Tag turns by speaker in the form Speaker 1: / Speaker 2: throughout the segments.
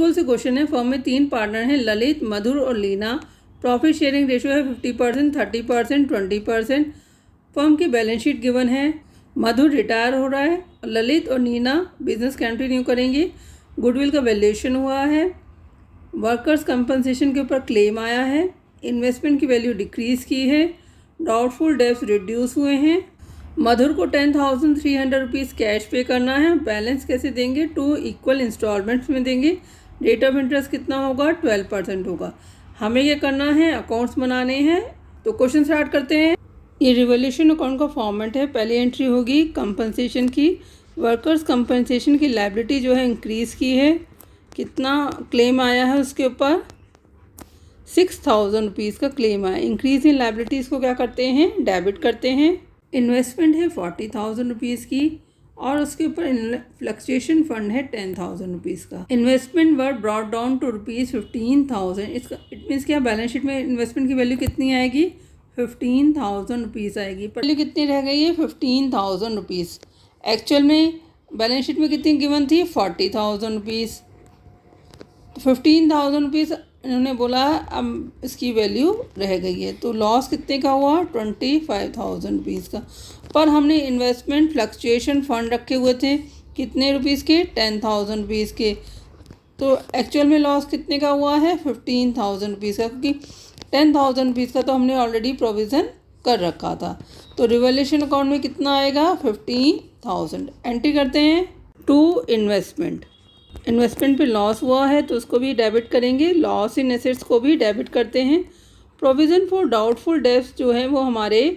Speaker 1: गोल से क्वेश्चन है। फर्म में 3 पार्टनर हैं, ललित, मधुर और लीना। प्रॉफिट शेयरिंग रेशियो है 50%, 30%, 20%। फर्म की बैलेंस शीट गिवन है। मधुर रिटायर हो रहा है, ललित और नीना बिजनेस कंटिन्यू करेंगे। गुडविल का वैल्यूएशन हुआ है। वर्कर्स कंपनसेशन के ऊपर क्लेम आया है। इन्वेस्टमेंट की वैल्यू डिक्रीज़ की है। डाउटफुल डेब्ट्स रिड्यूस हुए हैं। मधुर को 10,300 रुपीज़ कैश पे करना है। बैलेंस कैसे देंगे? 2 इक्वल इंस्टॉलमेंट्स में देंगे। रेट ऑफ इंटरेस्ट कितना होगा? 12% होगा। हमें ये करना है, अकाउंट्स बनाने हैं। तो क्वेश्चन स्टार्ट करते हैं। ये रिवोल्यूशन अकाउंट का फॉर्मेट है। पहली एंट्री होगी कंपनसेशन की। वर्कर्स कंपनसेशन की लायबिलिटी जो है इंक्रीज़ की है। कितना क्लेम आया है उसके ऊपर? 6,000 रुपीज़ का क्लेम आया। इंक्रीज इन लायबिलिटीज़ को क्या करते हैं? डेबिट करते हैं। इन्वेस्टमेंट है 40,000 रुपीज़ की और उसके ऊपर फ्लक्चुएशन फंड है 10,000 रुपीज़ का। Investment were brought down to rupees 15,000। इसका इट मीन्स क्या? बैलेंस शीट में इन्वेस्टमेंट की वैल्यू कितनी आएगी? 15,000 रुपीज़ आएगी। वैल्यू कितनी रह गई है? 15,000 रुपीज़। एक्चुअल में बैलेंस शीट में कितनी गिवन थी? 40,000 रुपीज़। 15,000 रुपीज़ इन्होंने बोला अब इसकी वैल्यू रह गई है। तो लॉस कितने का हुआ? 25,000 रुपीज़ का। पर हमने इन्वेस्टमेंट फ्लक्चुएशन फ़ंड रखे हुए थे कितने रुपीज़ के? 10,000 रुपीज़ के। तो एक्चुअल में लॉस कितने का हुआ है? 15,000 रुपीज़ का, क्योंकि 10,000 रुपीज़ का तो हमने ऑलरेडी प्रोविज़न कर रखा था। तो रिवोल्यूशन अकाउंट में कितना आएगा? 15,000। एंट्री करते हैं। टू इन्वेस्टमेंट पे लॉस हुआ है तो उसको भी डेबिट करेंगे। लॉस इन एसेट्स को भी डेबिट करते हैं। प्रोविज़न फॉर डाउटफुल डेब्ट्स जो है वो हमारे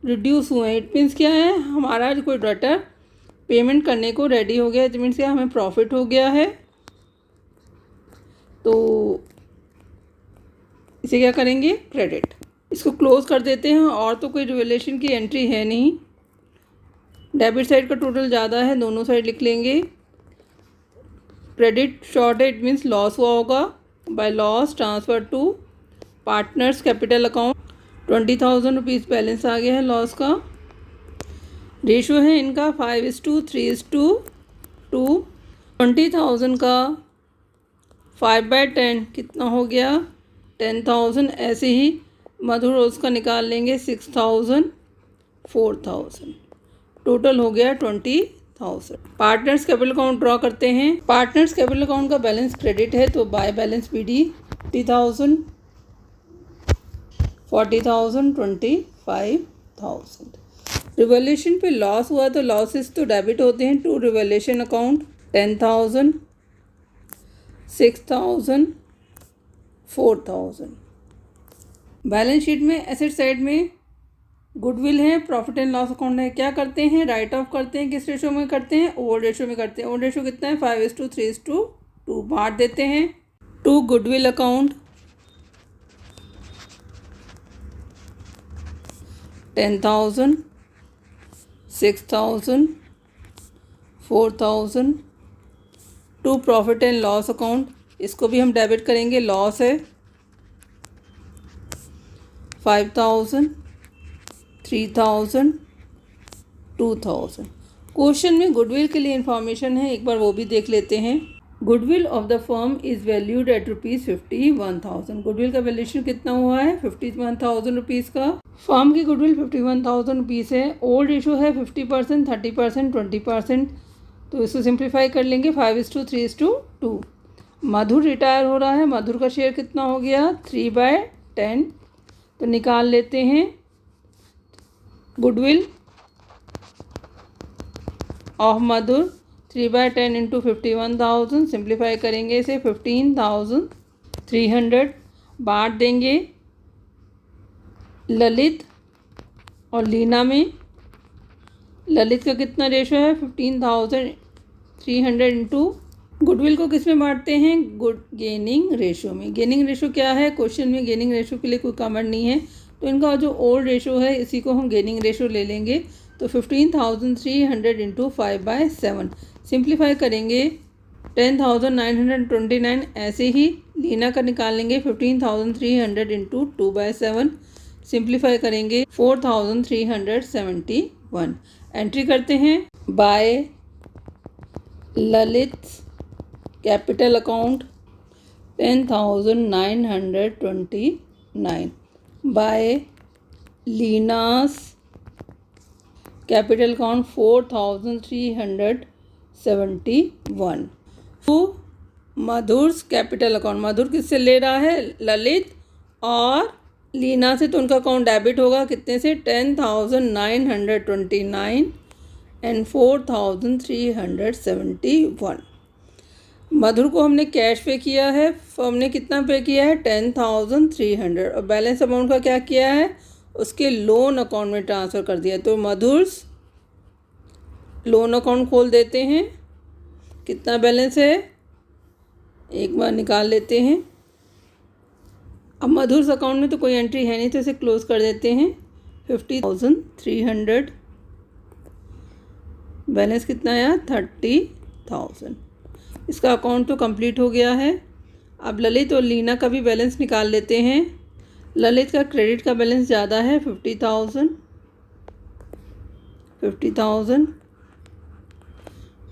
Speaker 1: रिड्यूस हुए हैं। इट मीन्स क्या है? हमारा कोई डेटर पेमेंट करने को रेडी हो गया। इट मीन्स क्या? हमें प्रॉफिट हो गया है। तो इसे क्या करेंगे? क्रेडिट। इसको क्लोज कर देते हैं। और तो कोई रिवोल्यूशन की एंट्री है नहीं। डेबिट साइड का टोटल ज़्यादा है, दोनों साइड लिख लेंगे। क्रेडिट शॉर्ट है, इट मीन्स लॉस हुआ होगा। By loss transfer to partners capital account. 20,000 rupees balance आ गया है लॉस का। रेशो है इनका 5:3:2। 20,000 का 5/10 कितना हो गया? 10,000। ऐसे ही मधुर उसका निकाल लेंगे 6,000, 4,000। टोटल हो गया 20,000। पार्टनर्स कैपिटल अकाउंट ड्रॉ करते हैं। पार्टनर्स कैपिटल अकाउंट का बैलेंस क्रेडिट है तो बाय बैलेंस BD 50,000, 40,000, 25,000। रिवोल्यूशन पे लॉस हुआ तो लॉसेस तो डेबिट होते हैं to revolution account. 10,000, 6,000, 4,000। Balance sheet में एसेट साइड में गुडविल है, प्रॉफिट एंड लॉस अकाउंट है। क्या करते हैं? राइट ऑफ करते हैं। किस रेशो में करते हैं? ओवर रेशो में करते हैं। ओवर रेशो कितना है? 5:3:2। बांट देते हैं। To goodwill account 10,000, 6,000, 4,000। To profit and loss account, इसको भी हम डेबिट करेंगे। लॉस है 5,000, 3,000, 2,000। क्वेश्चन में गुडविल के लिए इंफॉर्मेशन है, एक बार वो भी देख लेते हैं। Goodwill of the firm is valued at ₹51,000। Goodwill का वैल्यूएशन कितना हुआ है? 51,000 रुपीज़ का। फर्म की गुडविल 51,000 रुपीज़ है। ओल्ड रेशो है 50%, 30%, 20%। तो इसको सिंप्लीफाई कर लेंगे। 5:3:2। मधुर रिटायर हो रहा है। मधुर का शेयर कितना हो गया? 3/10। तो निकाल लेते हैं। Goodwill of Madhur 3/10 into 51,000। Simplify करेंगे इसे। 15,300 बांट देंगे ललित और लीना में। ललित का कितना रेशो है? 15,300 इंटू। गुडविल को किस में बांटते हैं? गेनिंग रेशो में। गेनिंग रेशो क्या है? क्वेश्चन में गेनिंग रेशो के लिए कोई कमेंट नहीं है, तो इनका जो ओल्ड रेशो है इसी को हम गेनिंग रेशो ले लेंगे। तो 15,300 इंटू 5/7। सिंप्लीफाई करेंगे 10,929। ऐसे ही लीना का निकाल लेंगे। 15,300 इंटू 2/7। सिंप्लीफाई करेंगे 4,371। एंट्री करते हैं। By Lalit capital account 10,929 by Lina's capital account 4,371 to Madhur's capital account. Madhur किससे ले रहा है? ललित और लीना से, तो उनका अकाउंट डेबिट होगा कितने से? 10,929 एंड 4,371। मधुर को हमने कैश पे किया है, फर्म ने कितना पे किया है? 10,300, और बैलेंस अमाउंट का क्या किया है? उसके लोन अकाउंट में ट्रांसफ़र कर दिया। तो मधुर्स लोन अकाउंट खोल देते हैं। कितना बैलेंस है एक बार निकाल लेते हैं। अब मधुर्स अकाउंट में तो कोई एंट्री है नहीं, तो इसे क्लोज कर देते हैं। 50,300, बैलेंस कितना आया? 30,000। इसका अकाउंट तो कंप्लीट हो गया है। अब ललित और लीना का भी बैलेंस निकाल लेते हैं। ललित का क्रेडिट का बैलेंस ज़्यादा है, 50,000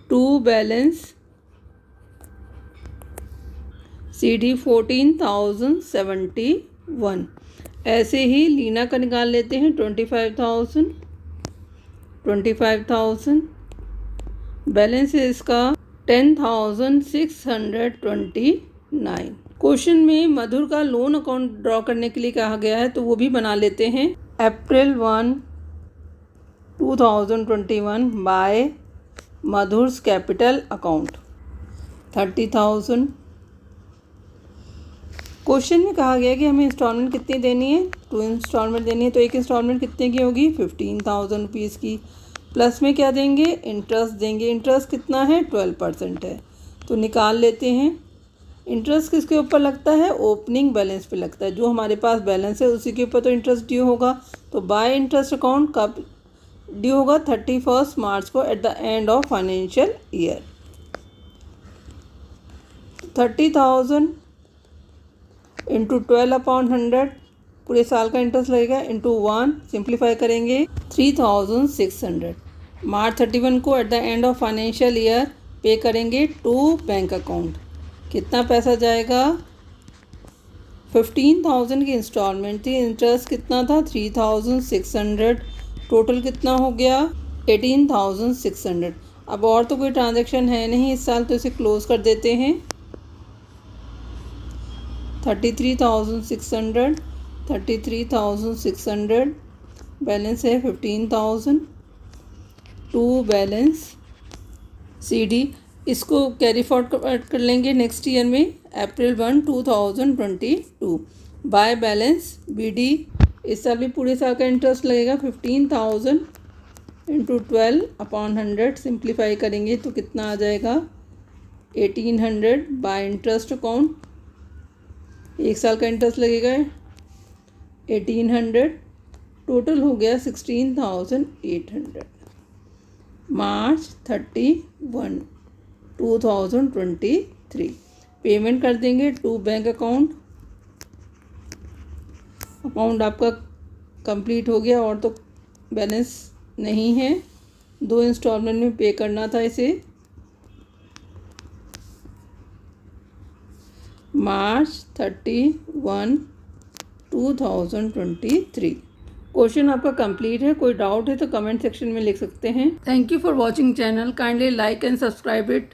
Speaker 1: टू बैलेंस CD 14,071। ऐसे ही लीना का निकाल लेते हैं। 25,000 बैलेंस है इसका 10,629। क्वेश्चन में मधुर का लोन अकाउंट ड्रॉ करने के लिए कहा गया है, तो वो भी बना लेते हैं। April 1, 2021 by Madhur's capital account 30,000। Question में कहा गया कि हमें इंस्टॉलमेंट कितनी देनी है? 2 इंस्टॉलमेंट देनी है। तो एक इंस्टॉलमेंट कितने की होगी? 15,000 रुपीज़ की। प्लस में क्या देंगे? इंटरेस्ट देंगे। इंटरेस्ट कितना है? 12% है। तो निकाल लेते हैं। इंटरेस्ट किसके ऊपर लगता है? ओपनिंग बैलेंस पे लगता है। जो हमारे पास बैलेंस है उसी के ऊपर तो इंटरेस्ट ड्यू होगा। तो बाय इंटरेस्ट अकाउंट कब ड्यू होगा? 31 मार्च को, at the end of financial year. 30,000 into 12/100, पूरे साल का इंटरेस्ट लगेगा, इंटू 1, सिंप्लीफाई करेंगे 3,600। मार्च 31 को at the end of financial year पे करेंगे टू बैंक अकाउंट। कितना पैसा जाएगा? 15,000 की इंस्टॉलमेंट थी, इंटरेस्ट कितना था? 3,600, टोटल कितना हो गया? 18,600। अब और तो कोई ट्रांजैक्शन है नहीं इस साल, तो इसे क्लोज कर देते हैं। 33,600 बैलेंस है 15,000 टू बैलेंस CD। इसको कैरी फॉरवर्ड कर लेंगे नेक्स्ट ईयर में, April 1, 2022 बाय बैलेंस BD। इस साल भी पूरे साल का इंटरेस्ट लगेगा 15,000 इंटू 12/100, सिंप्लीफाई करेंगे तो कितना आ जाएगा? 1,800 बाय इंटरेस्ट अकाउंट। एक साल का इंटरेस्ट लगेगा 1,800, टोटल हो गया 16,800। मार्च 31, 2023 पेमेंट कर देंगे टू बैंक अकाउंट। अकाउंट आपका कंप्लीट हो गया, और तो बैलेंस नहीं है। 2 इंस्टॉलमेंट में पे करना था इसे। मार्च 31, 2023। क्वेश्चन आपका कंप्लीट है। कोई डाउट है तो कमेंट सेक्शन में लिख सकते हैं। Thank you for watching channel. Kindly like and subscribe it.